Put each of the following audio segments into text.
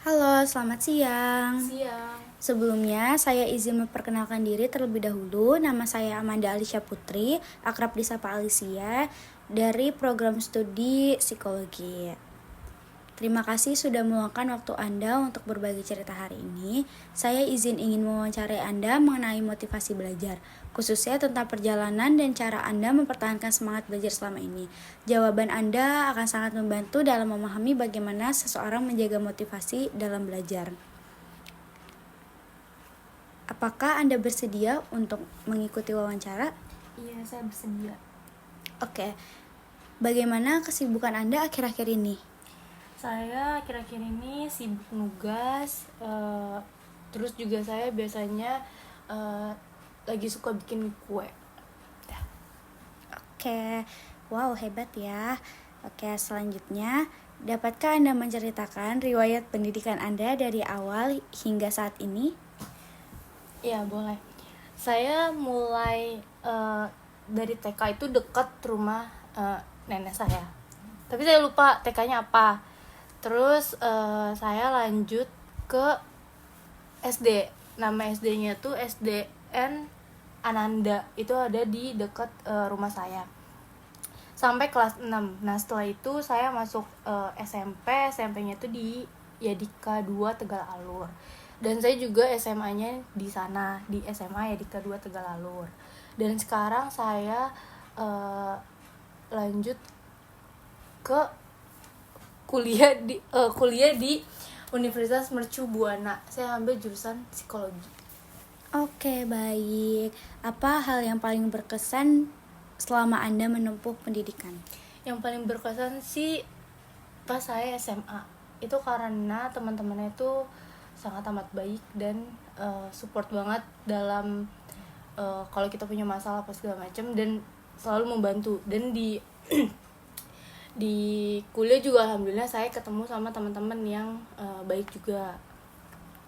Halo, selamat siang. Siang. Sebelumnya, saya izin memperkenalkan diri terlebih dahulu. Nama saya Amanda Alicia Putri, akrab disapa Alicia, dari program studi psikologi. Terima kasih sudah meluangkan waktu Anda untuk berbagi cerita hari ini. Saya ingin mewawancarai Anda mengenai motivasi belajar, khususnya tentang perjalanan dan cara Anda mempertahankan semangat belajar selama ini. Jawaban Anda akan sangat membantu dalam memahami bagaimana seseorang menjaga motivasi dalam belajar. Apakah Anda bersedia untuk mengikuti wawancara? Iya, saya bersedia. Oke. Bagaimana kesibukan Anda akhir-akhir ini? Saya akhir-akhir ini sibuk nugas, terus juga saya biasanya lagi suka bikin kue. Oke, wow, hebat ya. Oke, selanjutnya, dapatkah Anda menceritakan riwayat pendidikan Anda dari awal hingga saat ini? Iya, boleh. Saya mulai dari TK itu dekat rumah nenek saya. Tapi saya lupa TK-nya apa. Terus saya lanjut ke SD. Nama SD-nya tuh SDN Ananda. Itu ada di dekat rumah saya. Sampai kelas 6. Nah, setelah itu saya masuk SMP. SMP-nya tuh di Yadika 2 Tegal Alur. Dan saya juga SMA-nya di sana, di SMA Yadika 2 Tegal Alur. Dan sekarang saya lanjut ke kuliah di Universitas Mercu Buana. Saya ambil jurusan psikologi. Oke, baik. Apa hal yang paling berkesan selama Anda menempuh pendidikan? Yang paling berkesan sih pas saya SMA. Itu karena teman-temannya itu sangat amat baik dan support banget dalam kalau kita punya masalah apa segala macam, dan selalu membantu. Dan di di kuliah juga alhamdulillah saya ketemu sama teman-teman yang baik juga.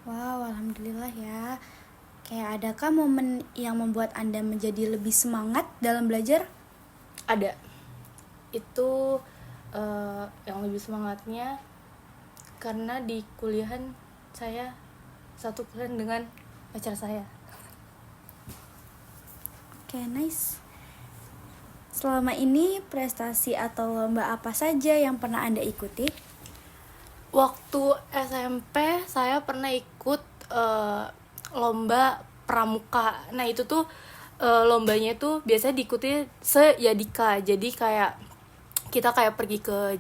Wow, alhamdulillah ya. Kayak adakah momen yang membuat Anda menjadi lebih semangat dalam belajar? Ada. Itu yang lebih semangatnya karena di kuliahan saya satu kuliah dengan pacar saya. Oke, nice. Selama ini prestasi atau lomba apa saja yang pernah Anda ikuti? Waktu SMP saya pernah ikut lomba pramuka. Nah, itu tuh lombanya tuh biasanya diikuti se-Yadika. Jadi kayak kita kayak pergi ke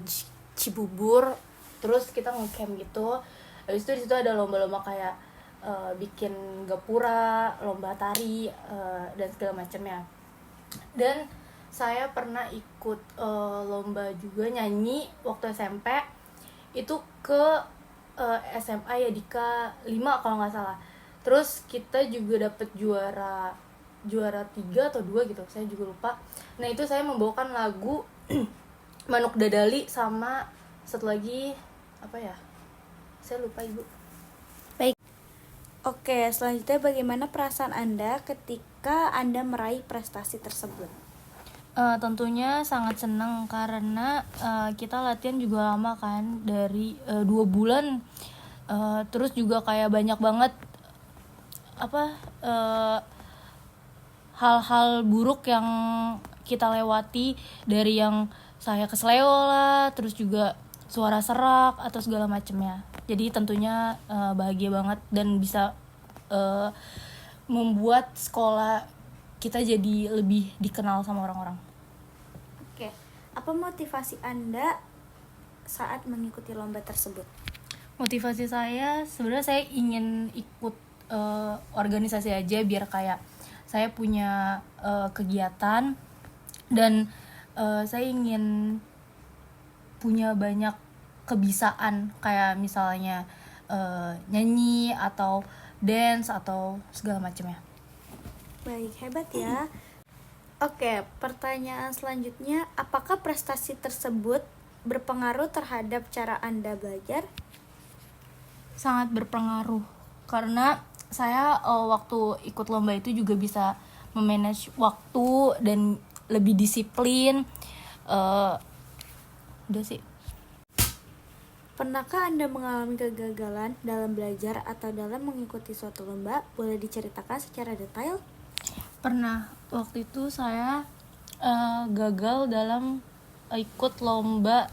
Cibubur, terus kita nge-camp gitu. Habis itu di situ ada lomba-lomba kayak bikin gapura, lomba tari, dan segala macamnya. Dan saya pernah ikut lomba juga nyanyi waktu SMP. Itu ke SMA Yadika 5 kalau nggak salah. Terus kita juga dapet juara 3 atau 2 gitu, saya juga lupa. Nah, itu saya membawakan lagu Manuk Dadali sama satu lagi apa ya, saya lupa ibu. Baik. Oke, selanjutnya bagaimana perasaan Anda ketika Anda meraih prestasi tersebut? Tentunya sangat senang karena kita latihan juga lama kan, dari 2 bulan. Terus juga kayak banyak banget hal-hal buruk yang kita lewati, dari yang saya kesleo lah, terus juga suara serak atau segala macamnya. Jadi tentunya bahagia banget dan bisa membuat sekolah kita jadi lebih dikenal sama orang-orang. Oke, apa motivasi Anda saat mengikuti lomba tersebut? Motivasi saya sebenarnya saya ingin ikut organisasi aja, biar kayak saya punya kegiatan, dan saya ingin punya banyak kebisaan, kayak misalnya nyanyi atau dance atau segala macamnya. Baik, hebat ya. Oke, pertanyaan selanjutnya, apakah prestasi tersebut berpengaruh terhadap cara Anda belajar? Sangat berpengaruh karena saya waktu ikut lomba itu juga bisa memanage waktu dan lebih disiplin. Udah sih. Pernahkah Anda mengalami kegagalan dalam belajar atau dalam mengikuti suatu lomba? Boleh diceritakan secara detail? Pernah, waktu itu saya gagal dalam ikut lomba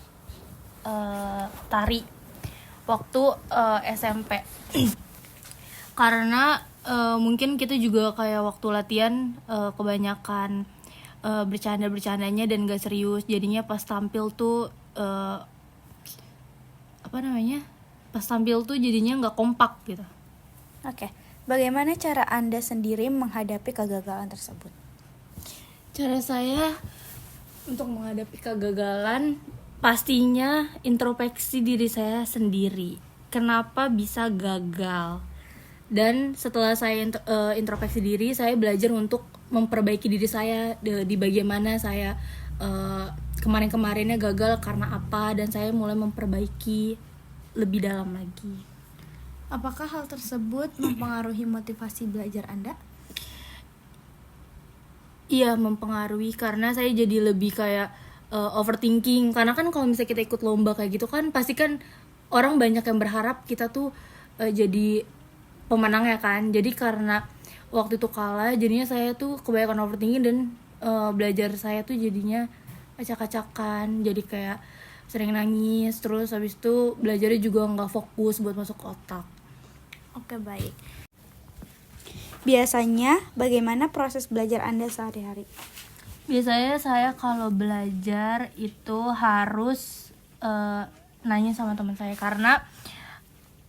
tari waktu SMP. Karena mungkin kita juga kayak waktu latihan kebanyakan bercandanya dan gak serius, jadinya pas tampil tuh jadinya nggak kompak gitu. Oke, bagaimana cara Anda sendiri menghadapi kegagalan tersebut? Cara saya untuk menghadapi kegagalan pastinya introspeksi diri saya sendiri. Kenapa bisa gagal? Dan setelah saya introspeksi diri, saya belajar untuk memperbaiki diri saya di bagian mana saya kemarin-kemarinnya gagal karena apa, dan saya mulai memperbaiki lebih dalam lagi. Apakah hal tersebut mempengaruhi motivasi belajar Anda? Iya, mempengaruhi karena saya jadi lebih kayak overthinking. Karena kan kalau misalnya kita ikut lomba kayak gitu kan pasti kan orang banyak yang berharap kita tuh jadi pemenangnya kan. Jadi karena waktu itu kalah, jadinya saya tuh kebanyakan overthinking dan belajar saya tuh jadinya acak-acakan. Jadi kayak sering nangis, terus habis itu belajarnya juga nggak fokus buat masuk ke otak. Oke, baik. Biasanya bagaimana proses belajar Anda sehari-hari? Biasanya saya kalau belajar itu harus nanya sama teman saya, karena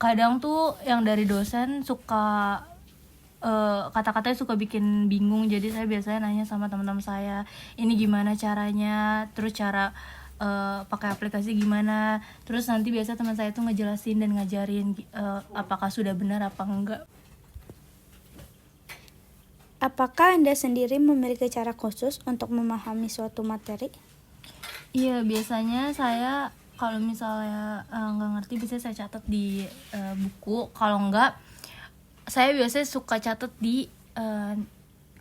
kadang tuh yang dari dosen suka kata-katanya suka bikin bingung. Jadi saya biasanya nanya sama teman-teman saya, ini gimana caranya, terus cara pakai aplikasi gimana, terus nanti biasa teman saya tuh ngejelasin dan ngajarin apakah sudah benar apa enggak. Apakah Anda sendiri memiliki cara khusus untuk memahami suatu materi? Iya, biasanya saya kalau misalnya nggak ngerti biasanya saya catat di buku. Kalau enggak, saya biasanya suka catat di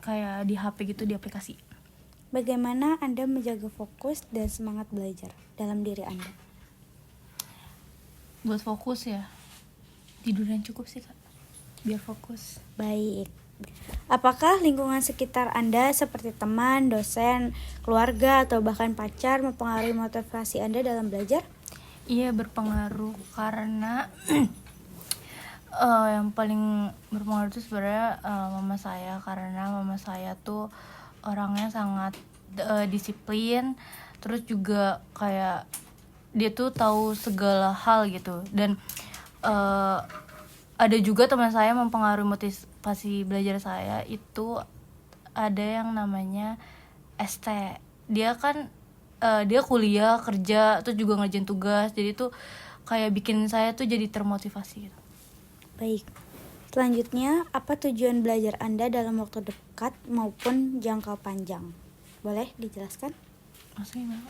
kayak di HP gitu, di aplikasi. Bagaimana Anda menjaga fokus dan semangat belajar dalam diri Anda? Buat fokus ya, tidur yang cukup sih Kak, biar fokus. Baik. Apakah lingkungan sekitar Anda seperti teman, dosen, keluarga, atau bahkan pacar mempengaruhi motivasi Anda dalam belajar? Iya, berpengaruh karena yang paling berpengaruh itu sebenarnya mama saya, karena mama saya tuh orangnya sangat disiplin, terus juga kayak dia tuh tahu segala hal gitu. Dan ada juga teman saya mempengaruhi motivasi belajar saya, itu ada yang namanya ST. Dia kan dia kuliah, kerja, terus juga ngerjain tugas, jadi tuh kayak bikin saya tuh jadi termotivasi gitu. Baik. Selanjutnya, apa tujuan belajar Anda dalam waktu dekat maupun jangka panjang? Boleh dijelaskan? Maksudnya gimana?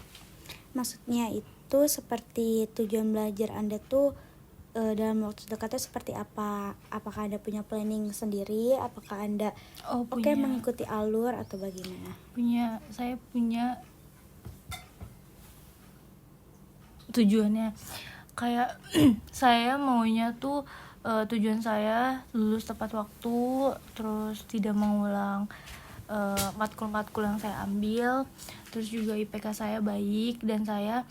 Maksudnya itu seperti tujuan belajar Anda tuh dalam waktu dekat itu seperti apa? Apakah Anda punya planning sendiri? Apakah Anda mengikuti alur atau bagaimana? Saya punya tujuannya. Kayak saya maunya tuh tujuan saya lulus tepat waktu, terus tidak mengulang matkul-matkul yang saya ambil, terus juga IPK saya baik, dan saya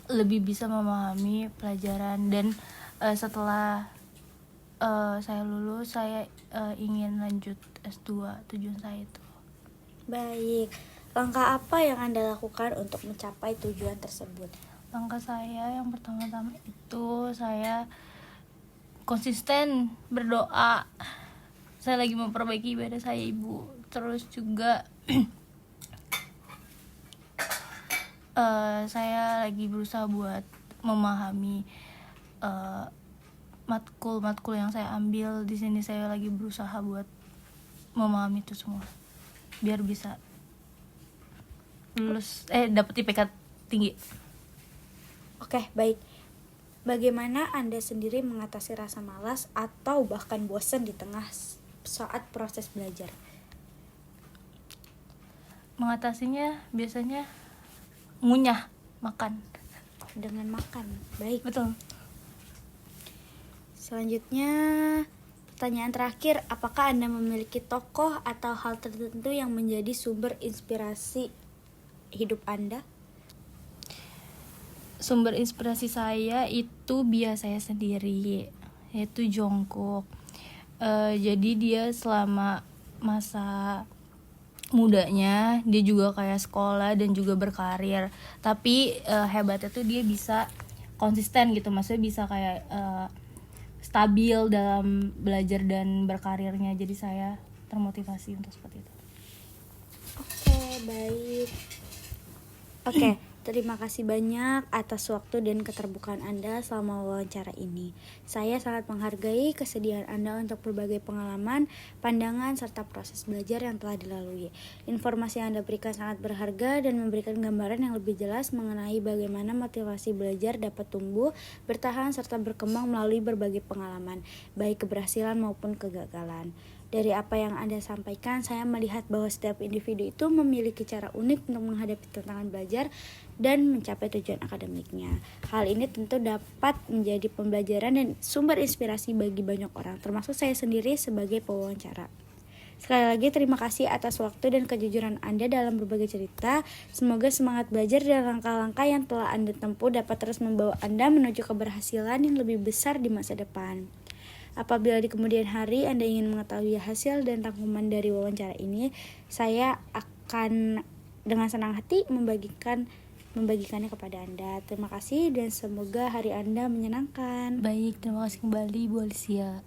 lebih bisa memahami pelajaran. Dan setelah saya lulus, saya ingin lanjut S2, tujuan saya itu. Baik. Langkah apa yang Anda lakukan untuk mencapai tujuan tersebut? Langkah saya yang pertama-tama itu saya konsisten berdoa. Saya lagi memperbaiki ibadah saya, Ibu. Terus juga saya lagi berusaha buat memahami matkul-matkul yang saya ambil di sini. Saya lagi berusaha buat memahami itu semua biar bisa lulus dapat IPK tinggi. Oke, baik. Bagaimana Anda sendiri mengatasi rasa malas atau bahkan bosan di tengah saat proses belajar? Mengatasinya biasanya ngunyah makan. dengan makan. Baik. Betul. Selanjutnya, pertanyaan terakhir, apakah Anda memiliki tokoh atau hal tertentu yang menjadi sumber inspirasi hidup Anda? Sumber inspirasi saya itu bias saya sendiri, yaitu Jungkook. Jadi dia selama masa mudanya dia juga kayak sekolah dan juga berkarir, tapi hebatnya tuh dia bisa konsisten gitu, maksudnya bisa kayak stabil dalam belajar dan berkarirnya. Jadi saya termotivasi untuk seperti itu. Oke, baik. Oke, terima kasih banyak atas waktu dan keterbukaan Anda selama wawancara ini. Saya sangat menghargai kesediaan Anda untuk berbagai pengalaman, pandangan, serta proses belajar yang telah dilalui. Informasi yang Anda berikan sangat berharga dan memberikan gambaran yang lebih jelas mengenai bagaimana motivasi belajar dapat tumbuh, bertahan, serta berkembang melalui berbagai pengalaman, baik keberhasilan maupun kegagalan. Dari apa yang Anda sampaikan, saya melihat bahwa setiap individu itu memiliki cara unik untuk menghadapi tantangan belajar dan mencapai tujuan akademiknya. Hal ini tentu dapat menjadi pembelajaran dan sumber inspirasi bagi banyak orang, termasuk saya sendiri sebagai pewawancara. Sekali lagi terima kasih atas waktu dan kejujuran Anda dalam berbagai cerita. Semoga semangat belajar dan langkah-langkah yang telah Anda tempuh dapat terus membawa Anda menuju keberhasilan yang lebih besar di masa depan. Apabila di kemudian hari Anda ingin mengetahui hasil dan rangkuman dari wawancara ini, saya akan dengan senang hati membagikannya kepada Anda. Terima kasih dan semoga hari Anda menyenangkan. Baik, terima kasih kembali Bu Alicia.